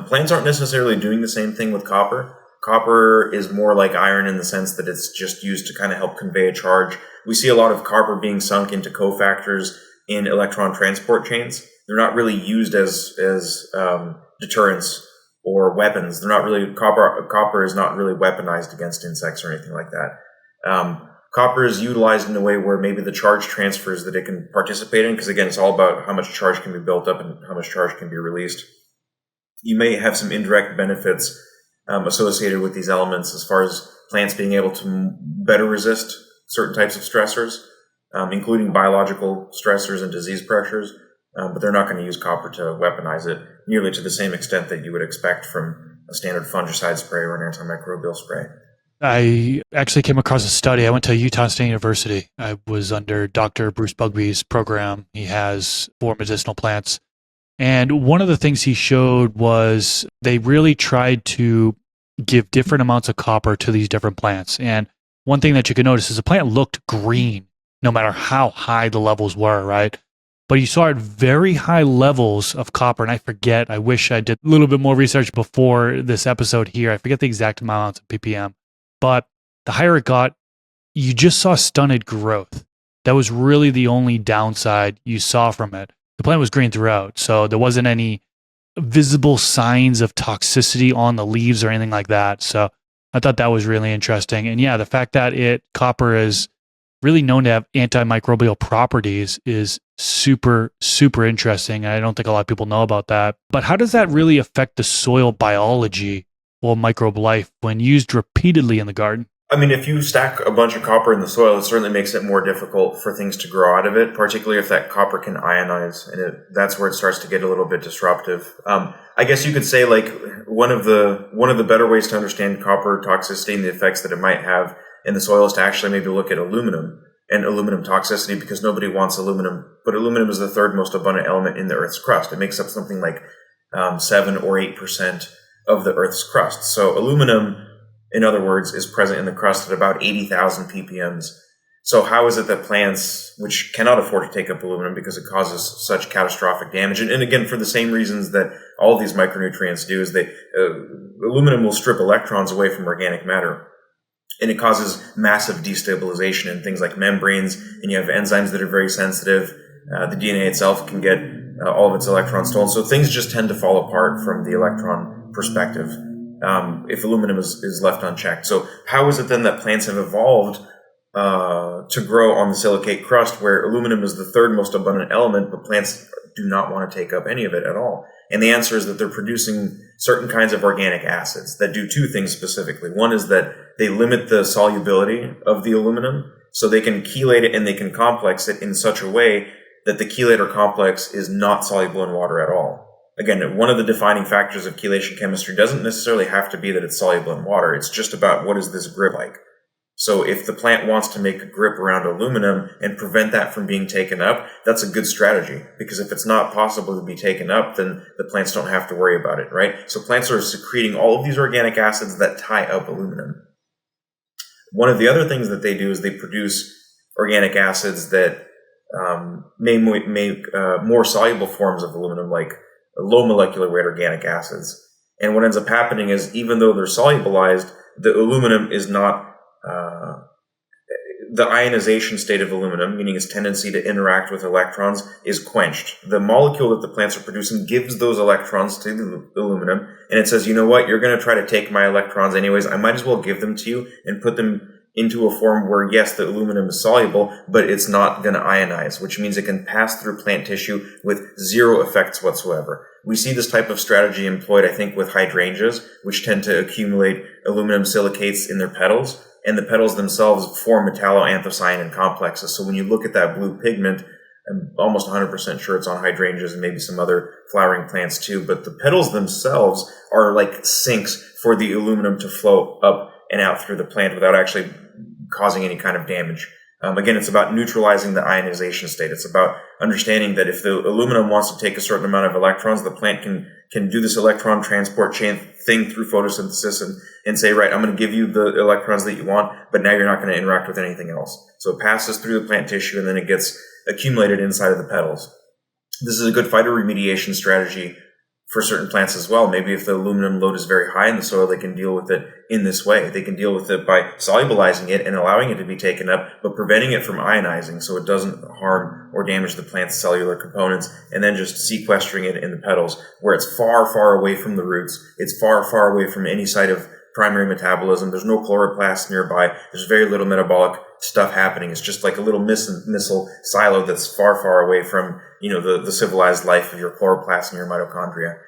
Plants aren't necessarily doing the same thing with copper. Copper is more like iron in the sense that it's just used to kind of help convey a charge. We see a lot of copper being sunk into cofactors in electron transport chains. They're not really used as deterrents or weapons. They're not really copper is not really weaponized against insects or anything like that. Copper is utilized in a way where maybe the charge transfers that it can participate in, because again, it's all about how much charge can be built up and how much charge can be released. You may have some indirect benefits associated with these elements as far as plants being able to better resist certain types of stressors, including biological stressors and disease pressures, but they're not going to use copper to weaponize it nearly to the same extent that you would expect from a standard fungicide spray or an antimicrobial spray. I actually came across a study. I went to Utah State University. I was under Dr. Bruce Bugby's program. He has 4 medicinal plants. And one of the things he showed was they really tried to give different amounts of copper to these different plants. And one thing that you could notice is the plant looked green no matter how high the levels were, right? But you saw at very high levels of copper, and I wish I did a little bit more research before this episode here. I forget the exact amounts of ppm. But the higher it got, you just saw stunted growth. That was really the only downside you saw from it. The plant was green throughout, so there wasn't any visible signs of toxicity on the leaves or anything like that. So I thought that was really interesting. And yeah, the fact that copper is really known to have antimicrobial properties is super, super interesting. I don't think a lot of people know about that. But how does that really affect the soil biology or microbe life when used repeatedly in the garden? I mean, if you stack a bunch of copper in the soil, it certainly makes it more difficult for things to grow out of it, particularly if that copper can ionize, and that's where it starts to get a little bit disruptive. I guess you could say like one of the better ways to understand copper toxicity and the effects that it might have in the soil is to actually maybe look at aluminum and aluminum toxicity, because nobody wants aluminum, but aluminum is the third most abundant element in the Earth's crust. It makes up something like 7 or 8% of the Earth's crust. So aluminum, in other words, is present in the crust at about 80,000 ppms. So how is it that plants, which cannot afford to take up aluminum because it causes such catastrophic damage, and again, for the same reasons that all of these micronutrients do, is aluminum will strip electrons away from organic matter, and it causes massive destabilization in things like membranes, and you have enzymes that are very sensitive. The DNA itself can get all of its electrons stolen. So things just tend to fall apart from the electron perspective if aluminum is left unchecked. So how is it then that plants have evolved to grow on the silicate crust, where aluminum is the third most abundant element, but plants do not want to take up any of it at all. And the answer is that they're producing certain kinds of organic acids that do two things specifically. One is that they limit the solubility of the aluminum, so they can chelate it and they can complex it in such a way that the chelator complex is not soluble in water at all. Again, one of the defining factors of chelation chemistry doesn't necessarily have to be that it's soluble in water. It's just about what is this grip like. So if the plant wants to make a grip around aluminum and prevent that from being taken up, that's a good strategy, because if it's not possible to be taken up, then the plants don't have to worry about it, right? So plants are secreting all of these organic acids that tie up aluminum. One of the other things that they do is they produce organic acids that may make more soluble forms of aluminum, like low molecular weight organic acids. And what ends up happening is, even though they're solubilized, the aluminum is not the ionization state of aluminum, meaning its tendency to interact with electrons, is quenched. The molecule that the plants are producing gives those electrons to the aluminum, and it says, you know what, you're going to try to take my electrons anyways, I might as well give them to you and put them into a form where, yes, the aluminum is soluble, but it's not going to ionize, which means it can pass through plant tissue with zero effects whatsoever. We see this type of strategy employed, I think, with hydrangeas, which tend to accumulate aluminum silicates in their petals, and the petals themselves form metalloanthocyanin complexes. So when you look at that blue pigment, I'm almost 100% sure it's on hydrangeas and maybe some other flowering plants too, but the petals themselves are like sinks for the aluminum to flow up and out through the plant without actually causing any kind of damage. Again, it's about neutralizing the ionization state. It's about understanding that if the aluminum wants to take a certain amount of electrons, the plant can do this electron transport chain thing through photosynthesis and say, right, I'm going to give you the electrons that you want, but now you're not going to interact with anything else. So it passes through the plant tissue and then it gets accumulated inside of the petals. This is a good phytoremediation strategy for certain plants as well. Maybe if the aluminum load is very high in the soil, they can deal with it in this way. They can deal with it by solubilizing it and allowing it to be taken up, but preventing it from ionizing so it doesn't harm or damage the plant's cellular components, and then just sequestering it in the petals where it's far, far away from the roots. It's far, far away from any site of primary metabolism. There's no chloroplasts nearby. There's very little metabolic stuff happening. It's just like a little missile silo that's far, far away from, the civilized life of your chloroplasts and your mitochondria.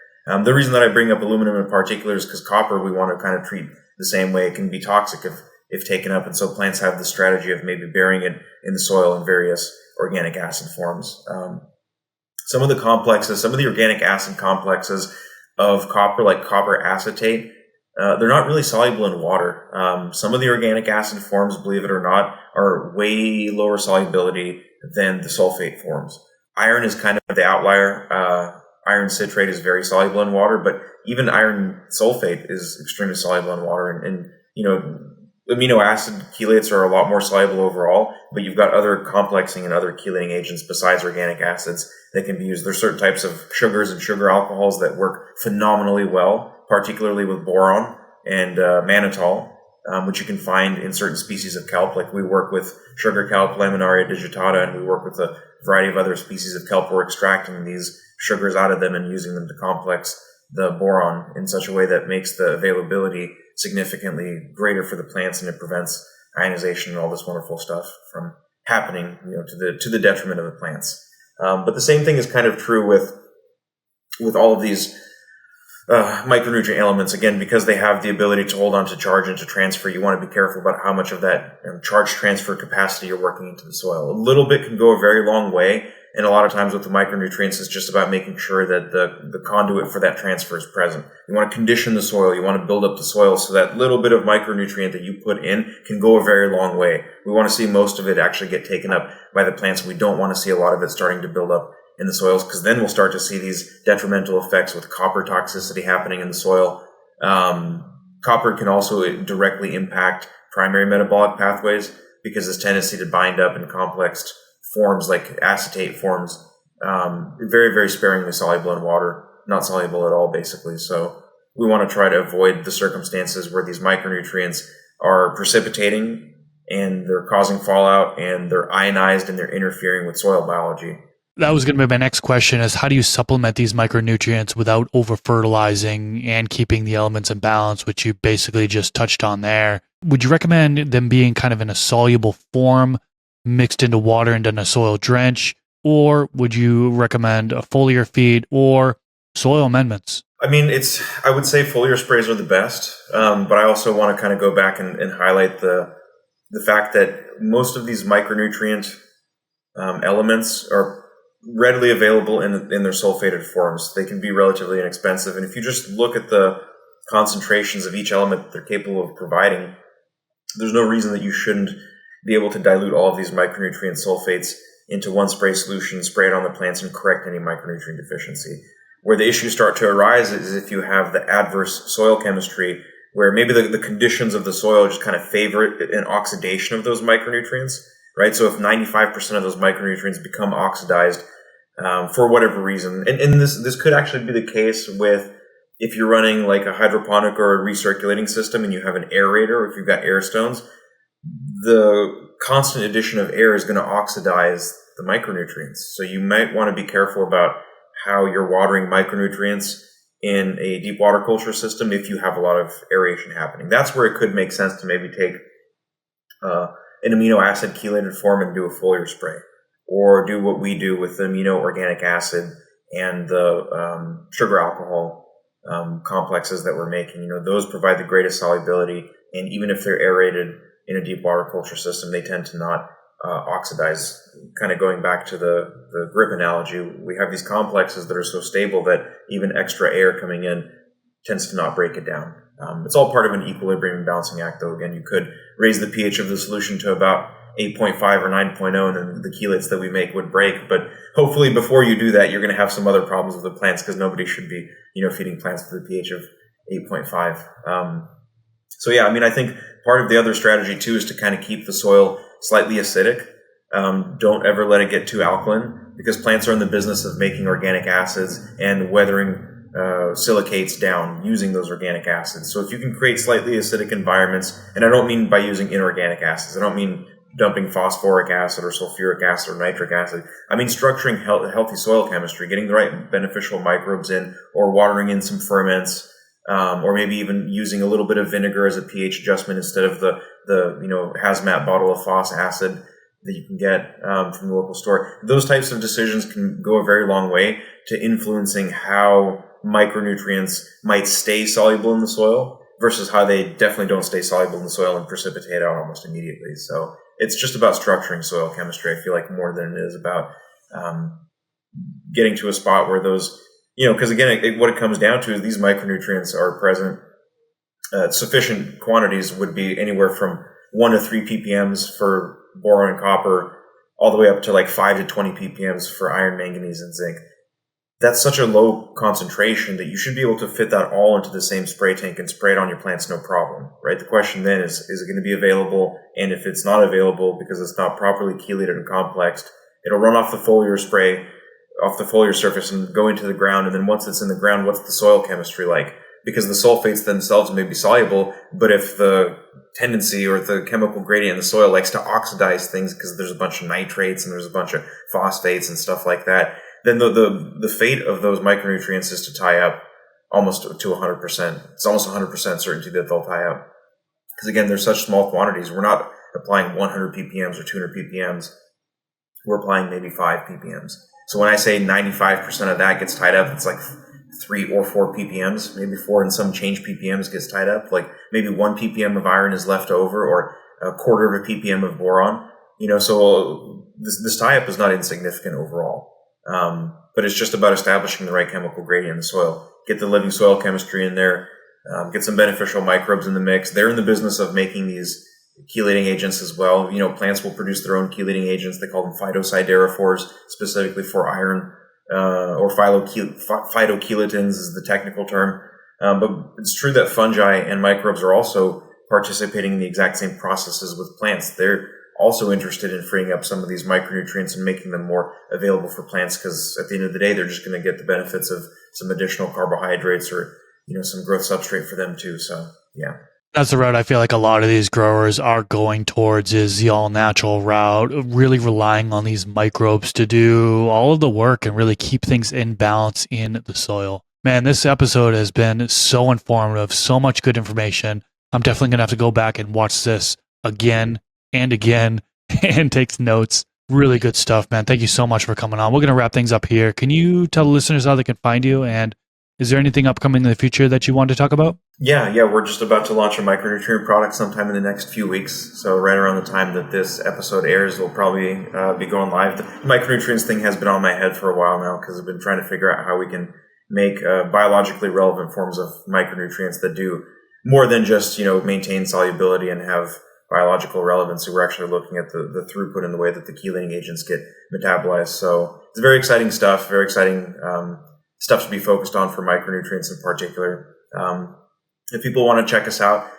The reason that I bring up aluminum in particular is because copper we want to kind of treat the same way. It can be toxic if taken up, and so plants have the strategy of maybe burying it in the soil in various organic acid forms. Some of the organic acid complexes of copper, like copper acetate, they're not really soluble in water. Some of the organic acid forms, believe it or not, are way lower solubility than the sulfate forms. Iron is kind of the outlier. Iron citrate is very soluble in water, but even iron sulfate is extremely soluble in water. And amino acid chelates are a lot more soluble overall, but you've got other complexing and other chelating agents besides organic acids that can be used. There's certain types of sugars and sugar alcohols that work phenomenally well, particularly with boron and mannitol, which you can find in certain species of kelp. Like we work with sugar kelp, Laminaria digitata, and we work with a variety of other species of kelp. We're extracting these sugars out of them and using them to complex the boron in such a way that makes the availability significantly greater for the plants, and it prevents ionization and all this wonderful stuff from happening, to the detriment of the plants. But the same thing is kind of true with all of these micronutrient elements. Again, because they have the ability to hold on to charge and to transfer, you want to be careful about how much of that charge transfer capacity you're working into the soil. A little bit can go a very long way, and a lot of times with the micronutrients, it's just about making sure that the conduit for that transfer is present. You want to condition the soil. You want to build up the soil so that little bit of micronutrient that you put in can go a very long way. We want to see most of it actually get taken up by the plants. We don't want to see a lot of it starting to build up in the soils, because then we'll start to see these detrimental effects with copper toxicity happening in the soil. Copper can also directly impact primary metabolic pathways because its tendency to bind up in complexed forms like acetate forms, very, very sparingly soluble in water, not soluble at all basically. So we want to try to avoid the circumstances where these micronutrients are precipitating and they're causing fallout and they're ionized and they're interfering with soil biology. That was going to be my next question, is how do you supplement these micronutrients without over-fertilizing and keeping the elements in balance, which you basically just touched on there? Would you recommend them being kind of in a soluble form, mixed into water and in a soil drench? or would you recommend a foliar feed or soil amendments? I mean, I would say foliar sprays are the best, but I also want to kind of go back and highlight the fact that most of these micronutrient elements are readily available in their sulfated forms. They can be relatively inexpensive, and if you just look at the concentrations of each element that they're capable of providing, there's no reason that you shouldn't be able to dilute all of these micronutrient sulfates into one spray solution, spray it on the plants, and correct any micronutrient deficiency. Where the issues start to arise is if you have the adverse soil chemistry, where maybe the conditions of the soil just kind of favor an oxidation of those micronutrients, right? So if 95% of those micronutrients become oxidized for whatever reason, and this could actually be the case with if you're running like a hydroponic or a recirculating system and you have an aerator, or if you've got air stones, the constant addition of air is going to oxidize the micronutrients. So you might want to be careful about how you're watering micronutrients in a deep water culture system if you have a lot of aeration happening. That's where it could make sense to maybe take an amino acid chelated form and do a foliar spray, or do what we do with the amino organic acid and the sugar alcohol complexes that we're making. Those provide the greatest solubility, and even if they're aerated in a deep water culture system, they tend to not oxidize. Kind of going back to the grip analogy, we have these complexes that are so stable that even extra air coming in tends to not break it down. It's all part of an equilibrium balancing act, though. Again, you could raise the pH of the solution to about 8.5 or 9.0, and then the chelates that we make would break. But hopefully before you do that, you're going to have some other problems with the plants, because nobody should be, feeding plants with a pH of 8.5. So yeah, I mean, I think part of the other strategy too is to kind of keep the soil slightly acidic. Don't ever let it get too alkaline, because plants are in the business of making organic acids and weathering silicates down using those organic acids. So if you can create slightly acidic environments, and I don't mean by using inorganic acids, I don't mean dumping phosphoric acid or sulfuric acid or nitric acid. I mean structuring healthy soil chemistry, getting the right beneficial microbes in, or watering in some ferments, or maybe even using a little bit of vinegar as a pH adjustment instead of the hazmat bottle of phos acid that you can get from the local store. Those types of decisions can go a very long way to influencing how micronutrients might stay soluble in the soil versus how they definitely don't stay soluble in the soil and precipitate out almost immediately. So it's just about structuring soil chemistry, I feel like, more than it is about getting to a spot where those, because again, what it comes down to is these micronutrients are present. Sufficient quantities would be anywhere from 1 to 3 ppms for boron and copper, all the way up to like 5 to 20 ppms for iron, manganese, and zinc. That's such a low concentration that you should be able to fit that all into the same spray tank and spray it on your plants, no problem, right? The question then is it going to be available? And if it's not available because it's not properly chelated and complexed, it'll run off the foliar spray, off the foliar surface, and go into the ground. And then once it's in the ground, what's the soil chemistry like? Because the sulfates themselves may be soluble, but if the tendency or the chemical gradient in the soil likes to oxidize things because there's a bunch of nitrates and there's a bunch of phosphates and stuff like that, then the fate of those micronutrients is to tie up almost to 100%. It's almost 100% certainty that they'll tie up. Because again, they're such small quantities. We're not applying 100 ppms or 200 ppms. We're applying maybe 5 ppms. So when I say 95% of that gets tied up, it's like 3 or 4 ppms, maybe 4 and some change ppms gets tied up. Like maybe 1 ppm of iron is left over, or a quarter of a ppm of boron. So this tie-up is not insignificant overall. But it's just about establishing the right chemical gradient in the soil. Get the living soil chemistry in there, get some beneficial microbes in the mix. They're in the business of making these chelating agents as well. Plants will produce their own chelating agents. They call them phytosiderophores, specifically for iron, or phytochelatins is the technical term. But it's true that fungi and microbes are also participating in the exact same processes with plants. They're also interested in freeing up some of these micronutrients and making them more available for plants, because at the end of the day, they're just going to get the benefits of some additional carbohydrates or, some growth substrate for them too. So, yeah. That's the route I feel like a lot of these growers are going towards, is the all natural route, really relying on these microbes to do all of the work and really keep things in balance in the soil. Man, this episode has been so informative, so much good information. I'm definitely going to have to go back and watch this again and again and take notes. Really good stuff, man. Thank you so much for coming on. We're going to wrap things up here. Can you tell the listeners how they can find you? And is there anything upcoming in the future that you want to talk about? Yeah, we're just about to launch a micronutrient product sometime in the next few weeks. So right around the time that this episode airs, we'll probably be going live. The micronutrients thing has been on my head for a while now because I've been trying to figure out how we can make biologically relevant forms of micronutrients that do more than just, maintain solubility and have biological relevancy. We're actually looking at the throughput and the way that the chelating agents get metabolized. So it's very exciting stuff, very exciting stuff to be focused on for micronutrients in particular. If people want to check us out,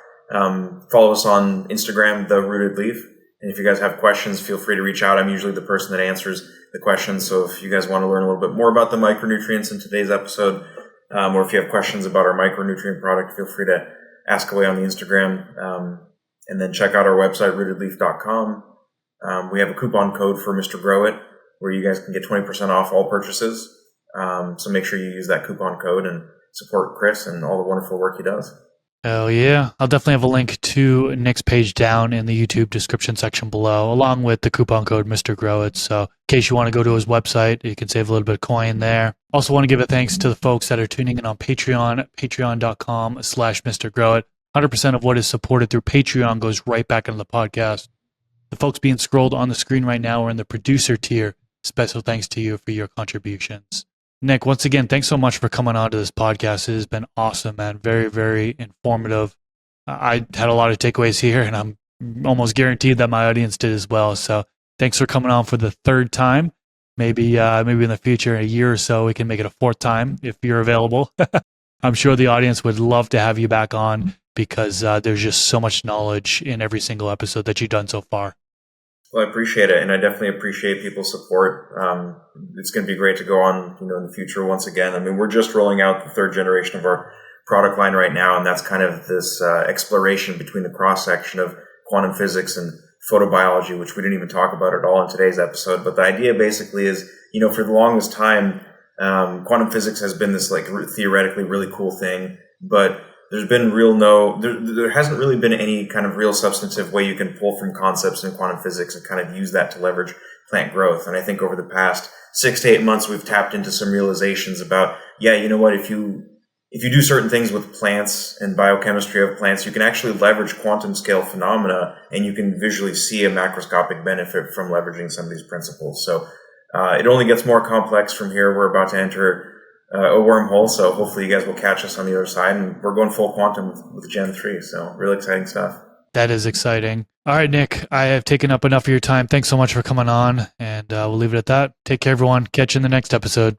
follow us on Instagram, The Rooted Leaf. And if you guys have questions, feel free to reach out. I'm usually the person that answers the questions. So if you guys want to learn a little bit more about the micronutrients in today's episode, or if you have questions about our micronutrient product, feel free to ask away on the Instagram. And then check out our website, rootedleaf.com. We have a coupon code for Mr. Grow It, where you guys can get 20% off all purchases. So make sure you use that coupon code and support Chris and all the wonderful work he does. Hell yeah. I'll definitely have a link to Nik's page down in the YouTube description section below, along with the coupon code Mr. Grow It. So in case you want to go to his website, you can save a little bit of coin there. Also want to give a thanks to the folks that are tuning in on Patreon, patreon.com/Mr. Grow It. 100% of what is supported through Patreon goes right back into the podcast. The folks being scrolled on the screen right now are in the producer tier. Special thanks to you for your contributions. Nik, once again, thanks so much for coming on to this podcast. It has been awesome, man. Very, very informative. I had a lot of takeaways here, and I'm almost guaranteed that my audience did as well. So thanks for coming on for the third time. Maybe in the future, a year or so, we can make it a fourth time if you're available. I'm sure the audience would love to have you back on because there's just so much knowledge in every single episode that you've done so far. Well, I appreciate it, and I definitely appreciate people's support. It's going to be great to go on, in the future once again. I mean, we're just rolling out the third generation of our product line right now, and that's kind of this exploration between the cross-section of quantum physics and photobiology, which we didn't even talk about at all in today's episode. But the idea basically is, for the longest time, quantum physics has been this theoretically really cool thing, but there's been there hasn't really been any kind of real substantive way you can pull from concepts in quantum physics and kind of use that to leverage plant growth. And I think over the past 6 to 8 months, we've tapped into some realizations about, if you do certain things with plants and biochemistry of plants, you can actually leverage quantum scale phenomena and you can visually see a macroscopic benefit from leveraging some of these principles. So it only gets more complex from here. We're about to enter a wormhole, so hopefully you guys will catch us on the other side, and we're going full quantum with Gen 3, so really exciting stuff. That is exciting. All right, Nik, I have taken up enough of your time. Thanks so much for coming on, and we'll leave it at that. Take care, everyone. Catch you in the next episode.